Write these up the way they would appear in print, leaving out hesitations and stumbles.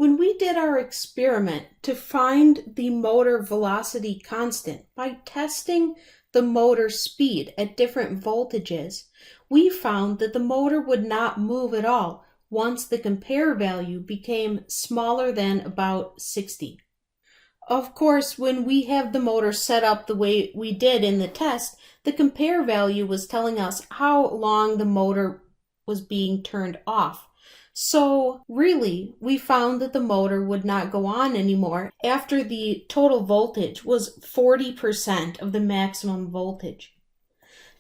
When we did our experiment to find the motor velocity constant by testing the motor speed at different voltages, we found that the motor would not move at all once the compare value became smaller than about 60. Of course, when we have the motor set up the way we did in the test, the compare value was telling us how long the motor was being turned off. So really, we found that the motor would not go on anymore after the total voltage was 40% of the maximum voltage.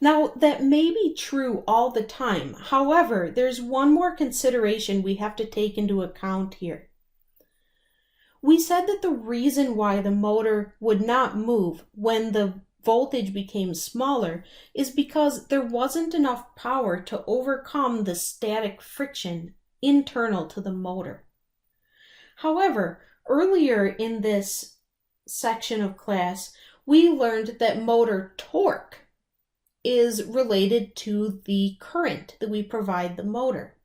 Now, that may be true all the time. However, there's one more consideration we have to take into account here. We said that the reason why the motor would not move when the voltage became smaller is because there wasn't enough power to overcome the static friction internal to the motor. However, earlier in this section of class, we learned that motor torque is related to the current that we provide the motor.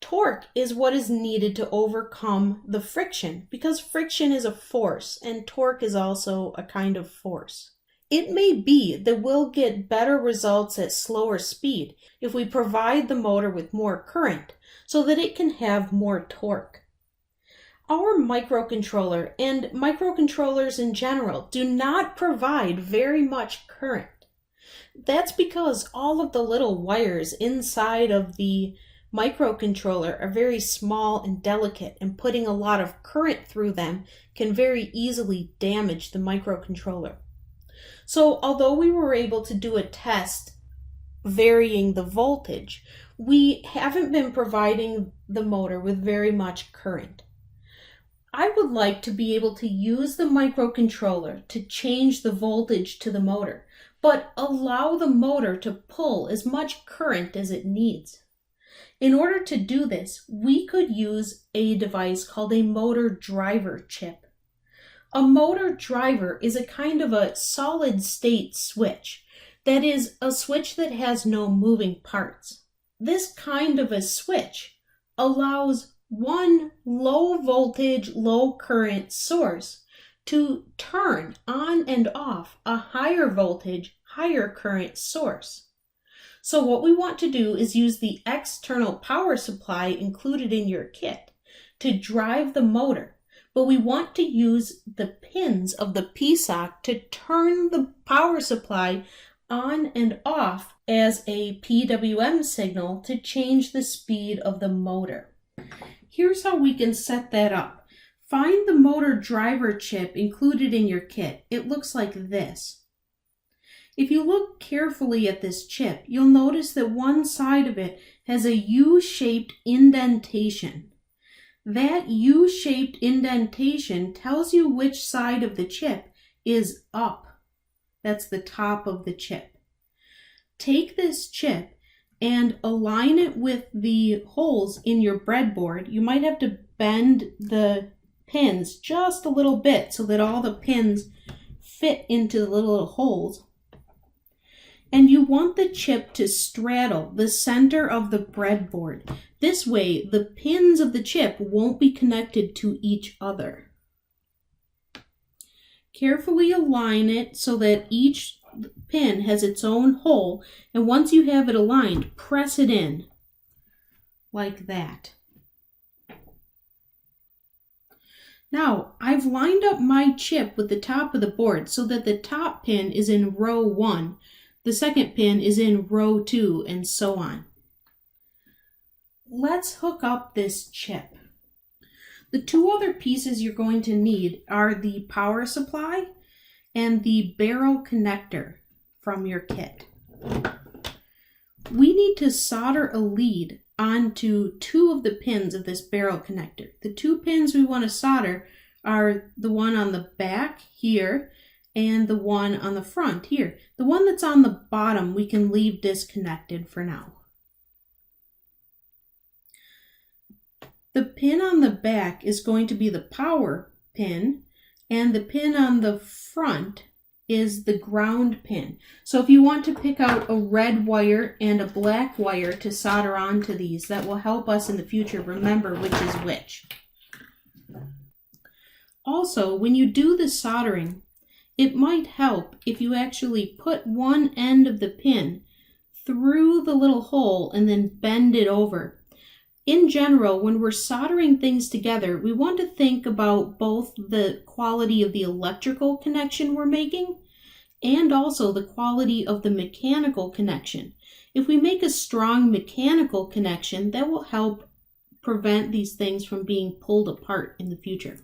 Torque is what is needed to overcome the friction, because friction is a force and torque is also a kind of force. It may be that we'll get better results at slower speed if we provide the motor with more current so that it can have more torque. Our microcontroller and microcontrollers in general do not provide very much current. That's because all of the little wires inside of the microcontroller are very small and delicate, and putting a lot of current through them can very easily damage the microcontroller. So although we were able to do a test varying the voltage, we haven't been providing the motor with very much current. I would like to be able to use the microcontroller to change the voltage to the motor, but allow the motor to pull as much current as it needs. In order to do this, we could use a device called a motor driver chip. A motor driver is a kind of a solid state switch. That is, a switch that has no moving parts. This kind of a switch allows one low voltage, low current source to turn on and off a higher voltage, higher current source. So what we want to do is use the external power supply included in your kit to drive the motor, but we want to use the pins of the PSoC to turn the power supply on and off as a PWM signal to change the speed of the motor. Here's how we can set that up. Find the motor driver chip included in your kit. It looks like this. If you look carefully at this chip, you'll notice that one side of it has a U-shaped indentation. That U-shaped indentation tells you which side of the chip is up. That's the top of the chip. Take this chip and align it with the holes in your breadboard. You might have to bend the pins just a little bit so that all the pins fit into the little holes. And you want the chip to straddle the center of the breadboard. This way, the pins of the chip won't be connected to each other. Carefully align it so that each pin has its own hole, and once you have it aligned, press it in like that. Now, I've lined up my chip with the top of the board so that the top pin is in row 1, the second pin is in row 2, and so on. Let's hook up this chip. The two other pieces you're going to need are the power supply and the barrel connector from your kit. We need to solder a lead onto two of the pins of this barrel connector. The two pins we want to solder are the one on the back here and the one on the front here. The one that's on the bottom we can leave disconnected for now. The pin on the back is going to be the power pin, and the pin on the front is the ground pin. So if you want to pick out a red wire and a black wire to solder onto these, that will help us in the future remember which is which. Also, when you do the soldering, it might help if you actually put one end of the pin through the little hole and then bend it over. In general, when we're soldering things together, we want to think about both the quality of the electrical connection we're making and also the quality of the mechanical connection. If we make a strong mechanical connection, that will help prevent these things from being pulled apart in the future.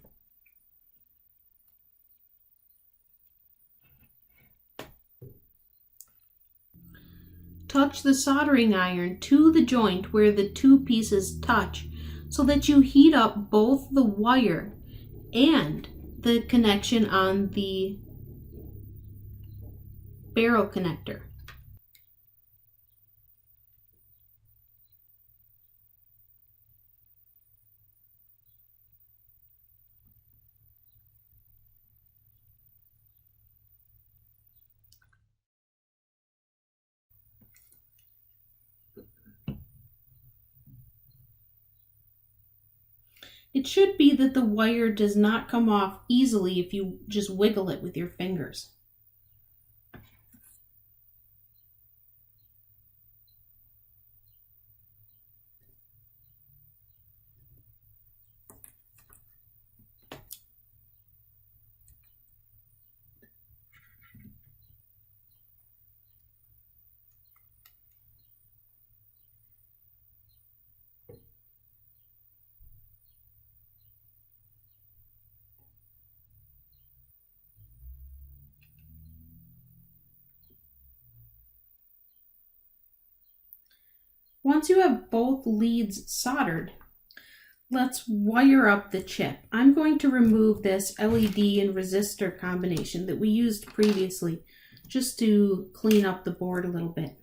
Touch the soldering iron to the joint where the two pieces touch so that you heat up both the wire and the connection on the barrel connector. It should be that the wire does not come off easily if you just wiggle it with your fingers. Once you have both leads soldered, let's wire up the chip. I'm going to remove this LED and resistor combination that we used previously just to clean up the board a little bit.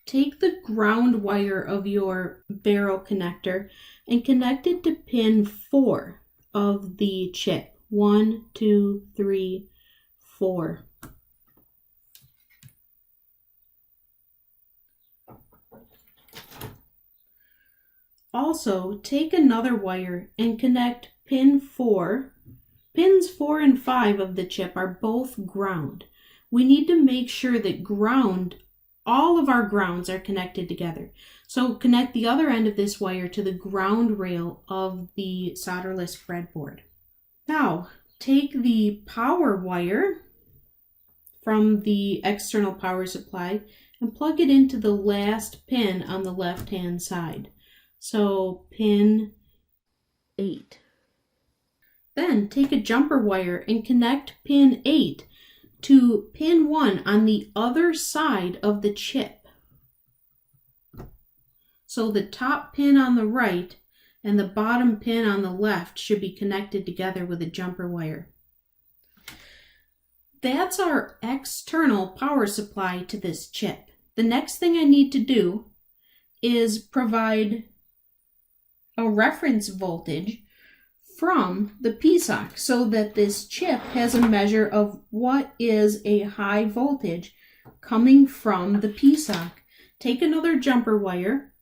Take the ground wire of your barrel connector and connect it to pin 4 of the chip. 1, 2, 3, 4. Also, take another wire and connect pins 4 and 5 of the chip are both ground. We need to make sure that all of our grounds are connected together. So connect the other end of this wire to the ground rail of the solderless breadboard. Now, take the power wire from the external power supply and plug it into the last pin on the left-hand side. So pin 8. Then take a jumper wire and connect pin 8 to pin 1 on the other side of the chip. So the top pin on the right and the bottom pin on the left should be connected together with a jumper wire. That's our external power supply to this chip. The next thing I need to do is provide a reference voltage from the PSoC so that this chip has a measure of what is a high voltage coming from the PSoC. Take another jumper wire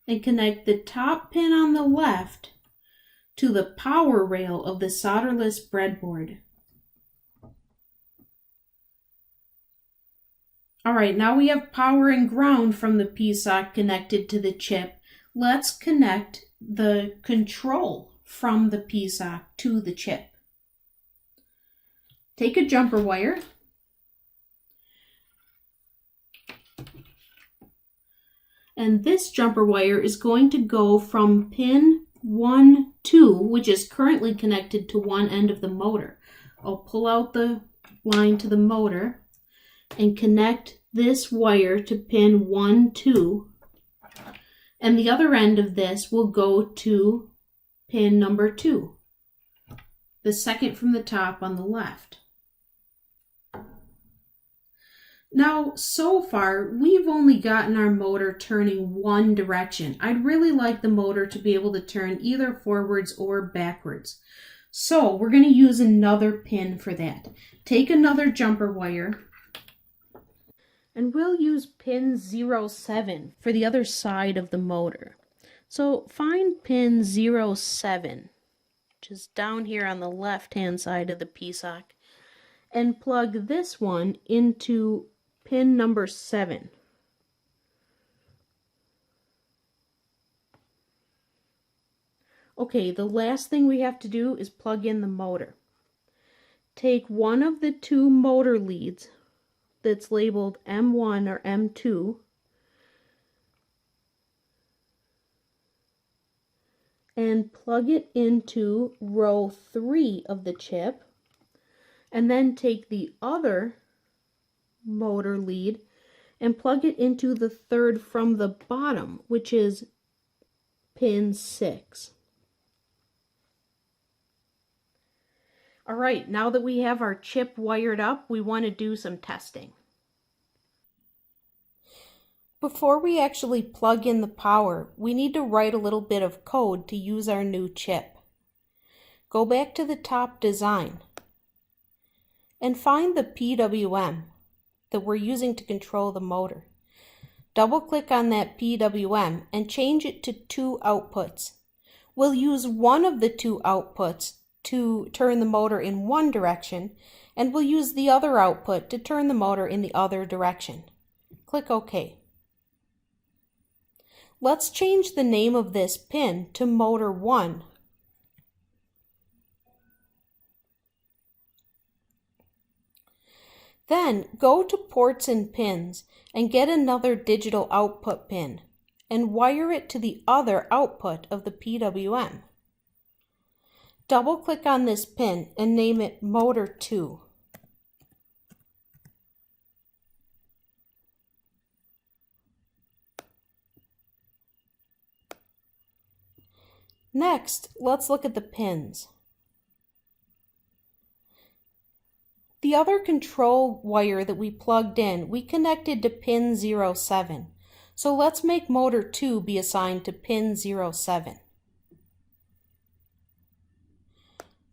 and connect the top pin on the left to the power rail of the solderless breadboard. All right, now we have power and ground from the PSoC connected to the chip. Let's connect the control from the PSoC to the chip. Take a jumper wire and this jumper wire is going to go from pin 1, 2, which is currently connected to one end of the motor. I'll pull out the line to the motor and connect this wire to pin 1, 2, and the other end of this will go to pin number 2, the second from the top on the left. Now, so far, we've only gotten our motor turning one direction. I'd really like the motor to be able to turn either forwards or backwards. So we're going to use another pin for that. Take another jumper wire, and we'll use pin 07 for the other side of the motor. So find pin 07 which is down here on the left-hand side of the PSoC, and plug this one into pin number 7. Okay, the last thing we have to do is plug in the motor. Take one of the two motor leads that's labeled M1 or M2 and plug it into row 3 of the chip, and then take the other motor lead and plug it into the third from the bottom, which is pin 6. Alright, now that we have our chip wired up, we want to do some testing. Before we actually plug in the power, we need to write a little bit of code to use our new chip. Go back to the top design and find the PWM that we're using to control the motor. Double-click on that PWM and change it to 2 outputs. We'll use one of the 2 outputs to turn the motor in one direction, and we'll use the other output to turn the motor in the other direction. Click OK. Let's change the name of this pin to motor 1. Then go to ports and pins and get another digital output pin and wire it to the other output of the PWM. Double-click on this pin and name it motor 2. Next, let's look at the pins. The other control wire that we plugged in, we connected to pin 07. So let's make motor 2 be assigned to pin 07.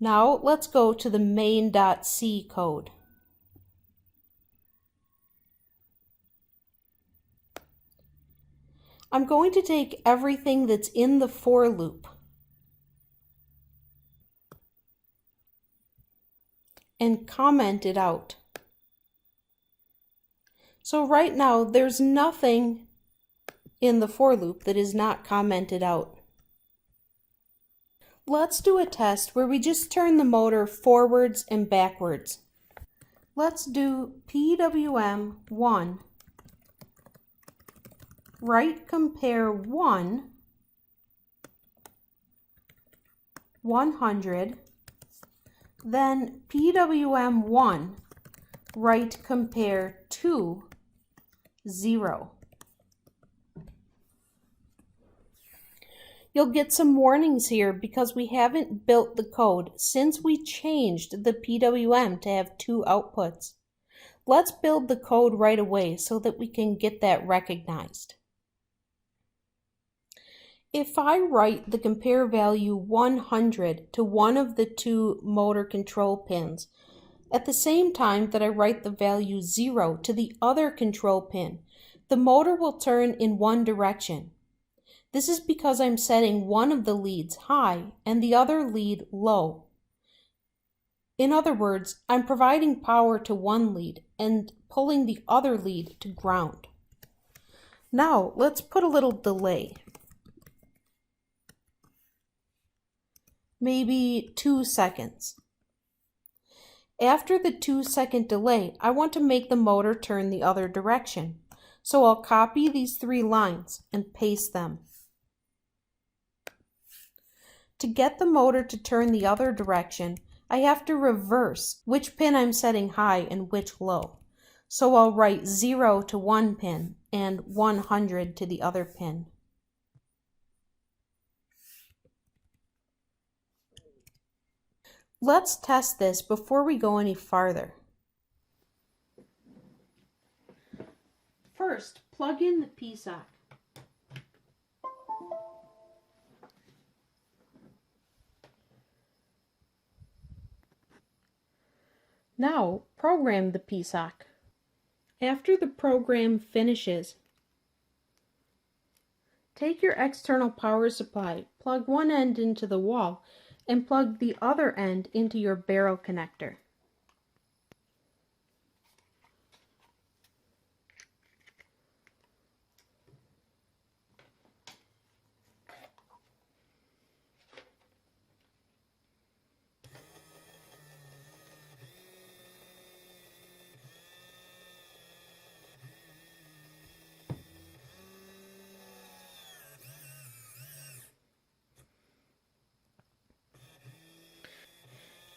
Now let's go to the main.c code. I'm going to take everything that's in the for loop and comment it out. So right now there's nothing in the for loop that is not commented out. Let's do a test where we just turn the motor forwards and backwards. Let's do PWM 1, right compare 1, 100, then PWM 1, right compare 2, 0. You'll get some warnings here because we haven't built the code since we changed the PWM to have 2 outputs. Let's build the code right away so that we can get that recognized. If I write the compare value 100 to one of the 2 motor control pins, at the same time that I write the value 0 to the other control pin, the motor will turn in one direction. This is because I'm setting one of the leads high and the other lead low. In other words, I'm providing power to one lead and pulling the other lead to ground. Now let's put a little delay. Maybe 2 seconds. After the 2-second delay, I want to make the motor turn the other direction. So I'll copy these 3 lines and paste them. To get the motor to turn the other direction, I have to reverse which pin I'm setting high and which low. So I'll write 0 to one pin and 100 to the other pin. Let's test this before we go any farther. First, plug in the PSoC. Now, program the PSoC. After the program finishes, take your external power supply, plug one end into the wall, and plug the other end into your barrel connector.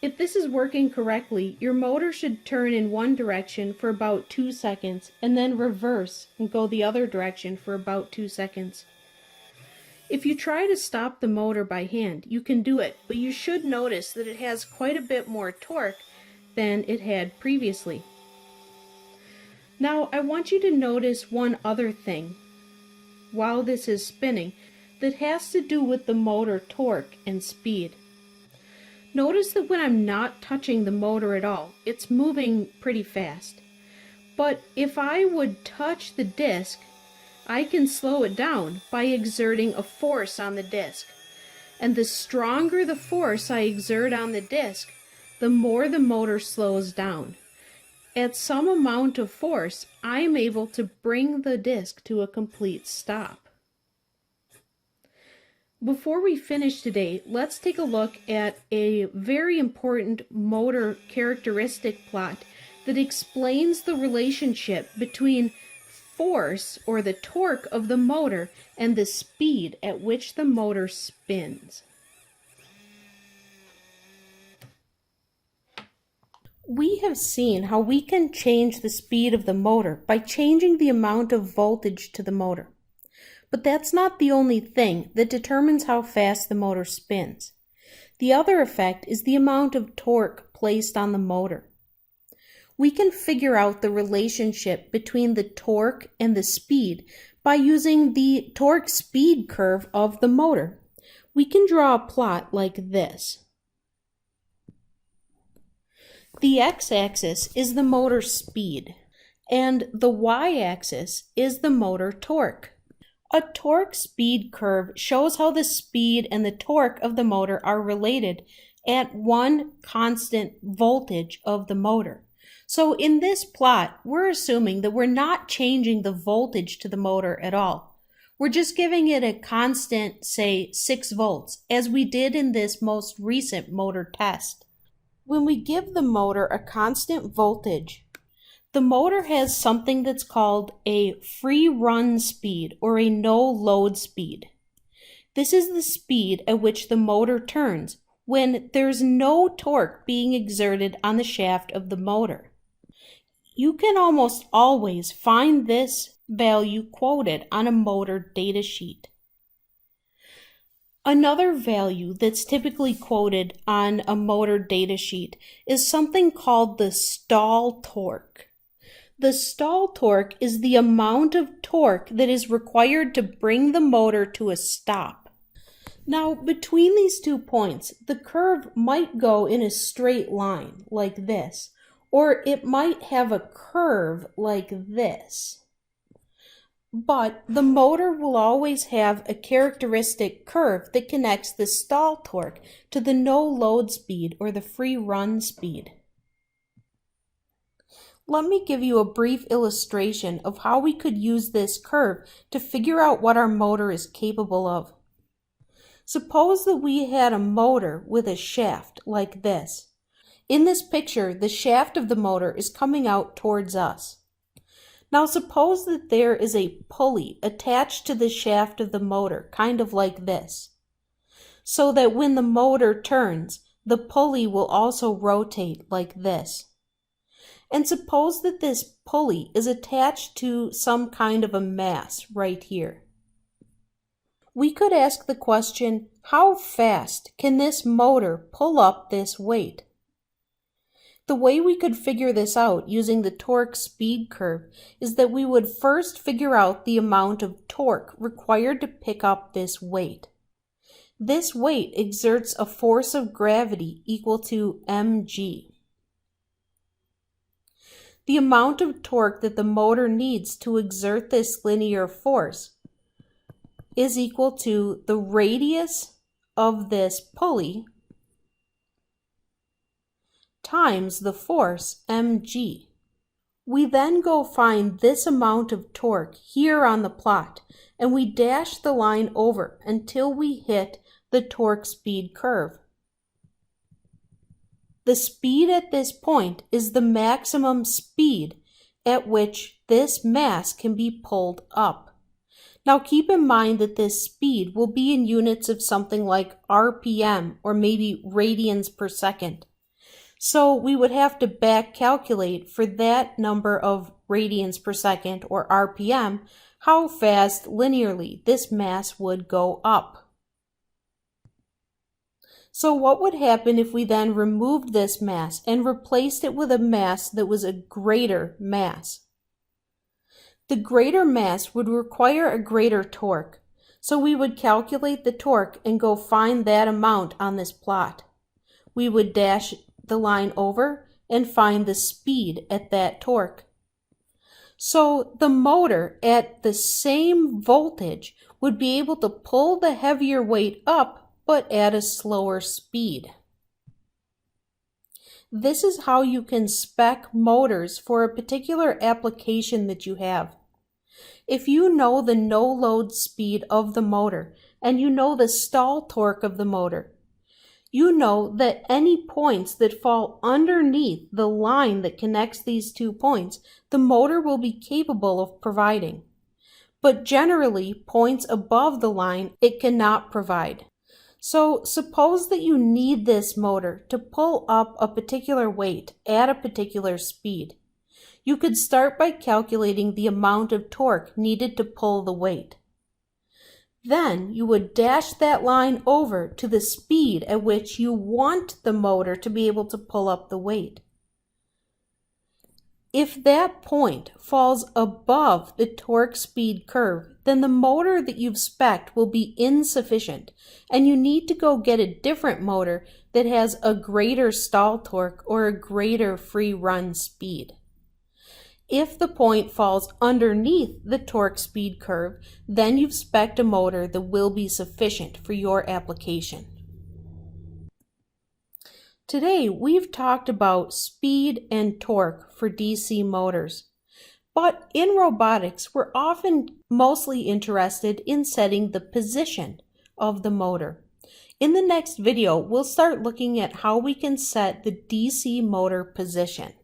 If this is working correctly, your motor should turn in one direction for about 2 seconds and then reverse and go the other direction for about 2 seconds. If you try to stop the motor by hand, you can do it, but you should notice that it has quite a bit more torque than it had previously. Now, I want you to notice one other thing while this is spinning that has to do with the motor torque and speed. Notice that when I'm not touching the motor at all, it's moving pretty fast. But if I would touch the disc, I can slow it down by exerting a force on the disc. And the stronger the force I exert on the disc, the more the motor slows down. At some amount of force, I am able to bring the disc to a complete stop. Before we finish today, let's take a look at a very important motor characteristic plot that explains the relationship between force, or the torque of the motor, and the speed at which the motor spins. We have seen how we can change the speed of the motor by changing the amount of voltage to the motor. But that's not the only thing that determines how fast the motor spins. The other effect is the amount of torque placed on the motor. We can figure out the relationship between the torque and the speed by using the torque speed curve of the motor. We can draw a plot like this. The x-axis is the motor speed, and the y-axis is the motor torque. A torque speed curve shows how the speed and the torque of the motor are related at one constant voltage of the motor. So in this plot, we're assuming that we're not changing the voltage to the motor at all. We're just giving it a constant, say 6 volts, as we did in this most recent motor test. When we give the motor a constant voltage, the motor has something that's called a free run speed or a no load speed. This is the speed at which the motor turns when there's no torque being exerted on the shaft of the motor. You can almost always find this value quoted on a motor datasheet. Another value that's typically quoted on a motor datasheet is something called the stall torque. The stall torque is the amount of torque that is required to bring the motor to a stop. Now, between these 2 points, the curve might go in a straight line like this, or it might have a curve like this. But the motor will always have a characteristic curve that connects the stall torque to the no load speed or the free run speed. Let me give you a brief illustration of how we could use this curve to figure out what our motor is capable of. Suppose that we had a motor with a shaft like this. In this picture, the shaft of the motor is coming out towards us. Now suppose that there is a pulley attached to the shaft of the motor, kind of like this, so that when the motor turns, the pulley will also rotate like this. And suppose that this pulley is attached to some kind of a mass right here. We could ask the question, how fast can this motor pull up this weight? The way we could figure this out using the torque speed curve is that we would first figure out the amount of torque required to pick up this weight. This weight exerts a force of gravity equal to mg. The amount of torque that the motor needs to exert this linear force is equal to the radius of this pulley times the force mg. We then go find this amount of torque here on the plot, and we dash the line over until we hit the torque speed curve. The speed at this point is the maximum speed at which this mass can be pulled up. Now keep in mind that this speed will be in units of something like RPM or maybe radians per second. So we would have to back calculate for that number of radians per second or RPM how fast linearly this mass would go up. So what would happen if we then removed this mass and replaced it with a mass that was a greater mass? The greater mass would require a greater torque, so we would calculate the torque and go find that amount on this plot. We would dash the line over and find the speed at that torque. So the motor at the same voltage would be able to pull the heavier weight up, but at a slower speed. This is how you can spec motors for a particular application that you have. If you know the no-load speed of the motor and you know the stall torque of the motor, you know that any points that fall underneath the line that connects these 2 points, the motor will be capable of providing. But generally, points above the line, it cannot provide. So suppose that you need this motor to pull up a particular weight at a particular speed. You could start by calculating the amount of torque needed to pull the weight. Then you would dash that line over to the speed at which you want the motor to be able to pull up the weight. If that point falls above the torque speed curve, then the motor that you've spec'd will be insufficient, and you need to go get a different motor that has a greater stall torque or a greater free run speed. If the point falls underneath the torque speed curve, then you've spec'd a motor that will be sufficient for your application. Today, we've talked about speed and torque for DC motors. But in robotics, we're often mostly interested in setting the position of the motor. In the next video, we'll start looking at how we can set the DC motor position.